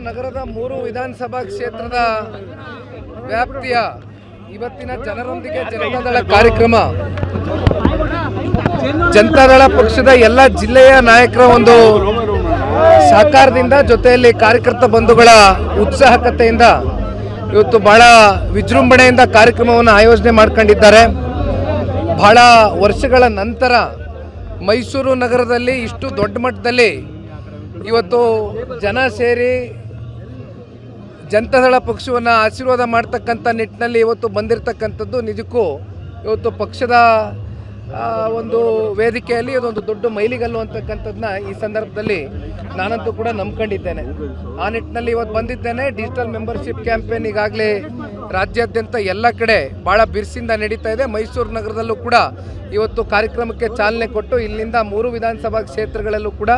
ನಗರದ 3 ವಿಧಾನಸಭಾ ಕ್ಷೇತ್ರದ ವ್ಯಾಪ್ತಿಯ ಇವತ್ತಿನ ಜನರೊಂದಿಗೆ ಜನತಾದಳ ಕಾರ್ಯಕ್ರಮ ಜನತಾದಳ ಪಕ್ಷದ ಎಲ್ಲ ಜಿಲ್ಲೆಯ ನಾಯಕರ ಒಂದು ಸಹಕಾರದಿಂದ ಜೊತೆಯಲ್ಲಿ ಕಾರ್ಯಕರ್ತ ಬಂಧುಗಳ ಉತ್ಸಾಹಕತೆಯಿಂದ ಇವತ್ತು ಬಹಳ ವಿಜೃಂಭಣೆಯಿಂದ ಕಾರ್ಯಕ್ರಮವನ್ನು ಆಯೋಜನೆ ಮಾಡ್ಕೊಂಡಿದ್ದಾರೆ. ಬಹಳ ವರ್ಷಗಳ ನಂತರ ಮೈಸೂರು ನಗರದಲ್ಲಿ ಇಷ್ಟು ದೊಡ್ಡ ಮಟ್ಟದಲ್ಲಿ ಇವತ್ತು ಜನ ಸೇರಿ ಜನತಾದಳ ಪಕ್ಷವನ್ನು ಆಶೀರ್ವಾದ ಮಾಡ್ತಕ್ಕಂಥ ನಿಟ್ಟಿನಲ್ಲಿ ಇವತ್ತು ಬಂದಿರತಕ್ಕಂಥದ್ದು ನಿಜಕ್ಕೂ ಇವತ್ತು ಪಕ್ಷದ ಒಂದು ವೇದಿಕೆಯಲ್ಲಿ ಇದೊಂದು ದೊಡ್ಡ ಮೈಲಿಗಲ್ಲು ಅಂತಕ್ಕಂಥದ್ದನ್ನ ಈ ಸಂದರ್ಭದಲ್ಲಿ ನಾನಂತೂ ಕೂಡ ನಂಬ್ಕೊಂಡಿದ್ದೇನೆ. ಆ ನಿಟ್ಟಿನಲ್ಲಿ ಇವತ್ತು ಬಂದಿದ್ದೇನೆ. ಡಿಜಿಟಲ್ ಮೆಂಬರ್ಶಿಪ್ ಕ್ಯಾಂಪೇನ್ ಈಗಾಗಲೇ ರಾಜ್ಯಾದ್ಯಂತ ಎಲ್ಲ ಕಡೆ ಭಾಳ ಬಿರುಸಿಂದ ನಡೀತಾ ಇದೆ. ಮೈಸೂರು ನಗರದಲ್ಲೂ ಕೂಡ ಇವತ್ತು ಕಾರ್ಯಕ್ರಮಕ್ಕೆ ಚಾಲನೆ ಕೊಟ್ಟು ಇಲ್ಲಿಂದ 3 ವಿಧಾನಸಭಾ ಕ್ಷೇತ್ರಗಳಲ್ಲೂ ಕೂಡ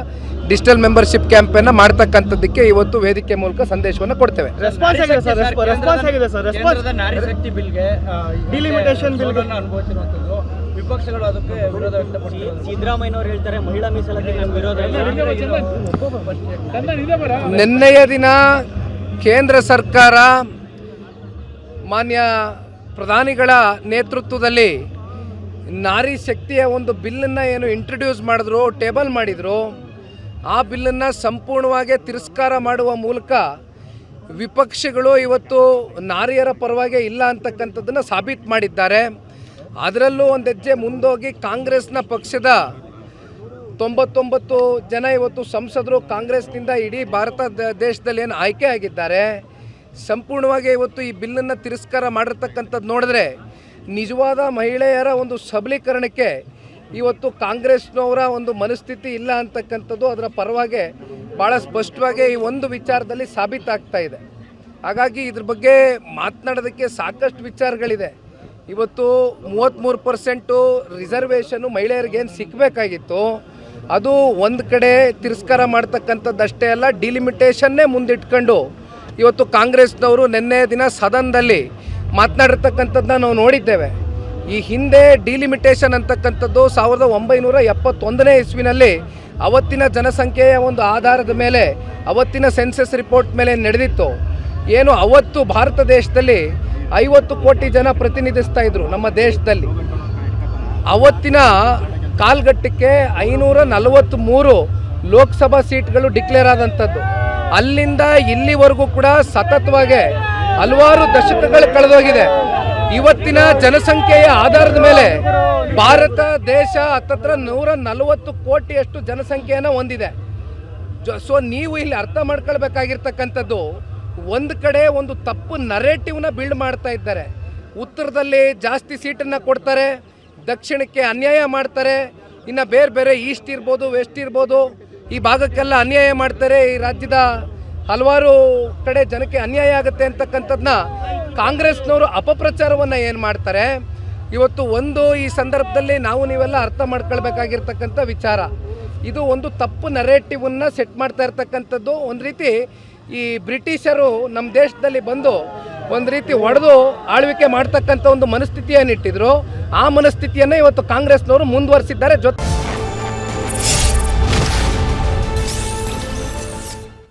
ಡಿಜಿಟಲ್ ಮೆಂಬರ್ಶಿಪ್ ಕ್ಯಾಂಪೇನ್ ಮಾಡ್ತಕ್ಕಂಥದ್ದಕ್ಕೆ ಇವತ್ತು ವೇದಿಕೆ ಮೂಲಕ ಸಂದೇಶವನ್ನು ಕೊಡ್ತೇವೆ. ವಿಪಕ್ಷಗಳು ಅದಕ್ಕೆ ವಿರೋಧ ವ್ಯಕ್ತಪಡಿಸಿದೆ. ಸಿದ್ದರಾಮಯ್ಯನವರು ಹೇಳ್ತಾರೆ ಮಹಿಳಾ ಮೀಸಲಾತಿ ವಿರೋಧ. ನಿನ್ನೆಯ ದಿನ ಕೇಂದ್ರ ಸರ್ಕಾರ ಮಾನ್ಯ ಪ್ರಧಾನಿಗಳ ನೇತೃತ್ವದಲ್ಲಿ ನಾರಿ ಶಕ್ತಿಯ ಒಂದು ಬಿಲ್ಲನ್ನು ಏನು ಇಂಟ್ರೊಡ್ಯೂಸ್ ಮಾಡಿದ್ರು, ಟೇಬಲ್ ಮಾಡಿದ್ರು, ಆ ಬಿಲ್ಲನ್ನು ಸಂಪೂರ್ಣವಾಗಿ ತಿರಸ್ಕಾರ ಮಾಡುವ ಮೂಲಕ ವಿಪಕ್ಷಗಳು ಇವತ್ತು ನಾರಿಯರ ಪರವಾಗಿ ಇಲ್ಲ ಅಂತಕ್ಕಂಥದ್ದನ್ನು ಸಾಬೀತು ಮಾಡಿದ್ದಾರೆ. ಅದರಲ್ಲೂ ಒಂದು ಹೆಜ್ಜೆ ಮುಂದೋಗಿ ಕಾಂಗ್ರೆಸ್ನ ಪಕ್ಷದ 99 ಜನ ಇವತ್ತು ಸಂಸದರು ಕಾಂಗ್ರೆಸ್ನಿಂದ ಇಡೀ ಭಾರತ ದೇಶದಲ್ಲಿ ಏನು ಆಯ್ಕೆ ಆಗಿದ್ದಾರೆ, ಸಂಪೂರ್ಣವಾಗಿ ಇವತ್ತು ಈ ಬಿಲ್ಲನ್ನು ತಿರಸ್ಕಾರ ಮಾಡಿರ್ತಕ್ಕಂಥದ್ದು ನೋಡಿದ್ರೆ ನಿಜವಾದ ಮಹಿಳೆಯರ ಒಂದು ಸಬಲೀಕರಣಕ್ಕೆ ಇವತ್ತು ಕಾಂಗ್ರೆಸ್ನವರ ಒಂದು ಮನಸ್ಥಿತಿ ಇಲ್ಲ ಅಂತಕ್ಕಂಥದ್ದು ಅದರ ಪರವಾಗಿ ಭಾಳ ಸ್ಪಷ್ಟವಾಗಿ ಈ ಒಂದು ವಿಚಾರದಲ್ಲಿ ಸಾಬೀತಾಗ್ತಾ ಇದೆ. ಹಾಗಾಗಿ ಇದ್ರ ಬಗ್ಗೆ ಮಾತನಾಡೋದಕ್ಕೆ ಸಾಕಷ್ಟು ವಿಚಾರಗಳಿದೆ. ಇವತ್ತು 33% ರಿಸರ್ವೇಷನ್ನು ಮಹಿಳೆಯರಿಗೇನು ಸಿಕ್ಕಬೇಕಾಗಿತ್ತು ಅದು ಒಂದು ಕಡೆ ತಿರಸ್ಕಾರ ಮಾಡ್ತಕ್ಕಂಥದ್ದು ಅಷ್ಟೇ ಅಲ್ಲ, ಡಿಲಿಮಿಟೇಷನ್ನೇ ಮುಂದಿಟ್ಕೊಂಡು ಇವತ್ತು ಕಾಂಗ್ರೆಸ್ನವರು ನಿನ್ನೆ ದಿನ ಸದನದಲ್ಲಿ ಮಾತನಾಡಿರ್ತಕ್ಕಂಥದ್ದನ್ನ ನಾವು ನೋಡಿದ್ದೇವೆ. ಈ ಹಿಂದೆ ಡಿಲಿಮಿಟೇಷನ್ ಅಂತಕ್ಕಂಥದ್ದು 1971ನೇ ಇಸ್ವಿನಲ್ಲಿ ಅವತ್ತಿನ ಜನಸಂಖ್ಯೆಯ ಒಂದು ಆಧಾರದ ಮೇಲೆ ಅವತ್ತಿನ ಸೆನ್ಸಸ್ ರಿಪೋರ್ಟ್ ಮೇಲೆ ನಡೆದಿತ್ತು. ಏನು ಅವತ್ತು ಭಾರತ ದೇಶದಲ್ಲಿ 50 ಕೋಟಿ ಜನ ಪ್ರತಿನಿಧಿಸ್ತಾ ಇದ್ರು ನಮ್ಮ ದೇಶದಲ್ಲಿ. ಅವತ್ತಿನ ಕಾಲ್ಗಟ್ಟಕ್ಕೆ 543 ಲೋಕಸಭಾ ಸೀಟ್ಗಳು ಡಿಕ್ಲೇರ್ ಆದಂಥದ್ದು. ಅಲ್ಲಿಂದ ಇಲ್ಲಿವರೆಗೂ ಕೂಡ ಸತತವಾಗಿ ಹಲವಾರು ದಶಕಗಳು ಕಳೆದೋಗಿದೆ. ಇವತ್ತಿನ ಜನಸಂಖ್ಯೆಯ ಆಧಾರದ ಮೇಲೆ ಭಾರತ ದೇಶ ಹತ್ತತ್ರ 140 ಕೋಟಿಯಷ್ಟು ಜನಸಂಖ್ಯೆಯನ್ನು ಹೊಂದಿದೆ. ಸೊ ನೀವು ಇಲ್ಲಿ ಅರ್ಥ ಮಾಡ್ಕೊಳ್ಬೇಕಾಗಿರ್ತಕ್ಕಂಥದ್ದು, ಒಂದು ಕಡೆ ಒಂದು ತಪ್ಪು ನರೇಟಿವ್ನ ಬಿಲ್ಡ್ ಮಾಡ್ತಾ ಇದ್ದಾರೆ. ಉತ್ತರದಲ್ಲಿ ಜಾಸ್ತಿ ಸೀಟನ್ನು ಕೊಡ್ತಾರೆ, ದಕ್ಷಿಣಕ್ಕೆ ಅನ್ಯಾಯ ಮಾಡ್ತಾರೆ, ಇನ್ನು ಬೇರೆ ಬೇರೆ ಈಸ್ಟ್ ಇರ್ಬೋದು, ವೆಸ್ಟ್ ಇರ್ಬೋದು, ಈ ಭಾಗಕ್ಕೆಲ್ಲ ಅನ್ಯಾಯ ಮಾಡ್ತಾರೆ. ಈ ರಾಜ್ಯದ ಹಲವಾರು ಕಡೆ ಜನಕ್ಕೆ ಅನ್ಯಾಯ ಆಗುತ್ತೆ ಅಂತಕ್ಕಂಥದ್ದನ್ನ ಕಾಂಗ್ರೆಸ್ನವರು ಅಪಪ್ರಚಾರವನ್ನು ಏನು ಮಾಡ್ತಾರೆ. ಇವತ್ತು ಒಂದು ಈ ಸಂದರ್ಭದಲ್ಲಿ ನಾವು ನೀವೆಲ್ಲ ಅರ್ಥ ಮಾಡ್ಕೊಳ್ಬೇಕಾಗಿರ್ತಕ್ಕಂಥ ವಿಚಾರ, ಇದು ಒಂದು ತಪ್ಪು ನರೇಟಿವನ್ನು ಸೆಟ್ ಮಾಡ್ತಾ ಇರ್ತಕ್ಕಂಥದ್ದು. ಒಂದು ರೀತಿ ಈ ಬ್ರಿಟಿಷರು ನಮ್ಮ ದೇಶದಲ್ಲಿ ಬಂದು ಒಂದು ರೀತಿ ಹೊಡೆದು ಆಳ್ವಿಕೆ ಮಾಡ್ತಕ್ಕಂಥ ಒಂದು ಮನಸ್ಥಿತಿಯನ್ನು ಇಟ್ಟಿದ್ರು. ಆ ಮನಸ್ಥಿತಿಯನ್ನು ಇವತ್ತು ಕಾಂಗ್ರೆಸ್ನವರು ಮುಂದುವರಿಸಿದ್ದಾರೆ.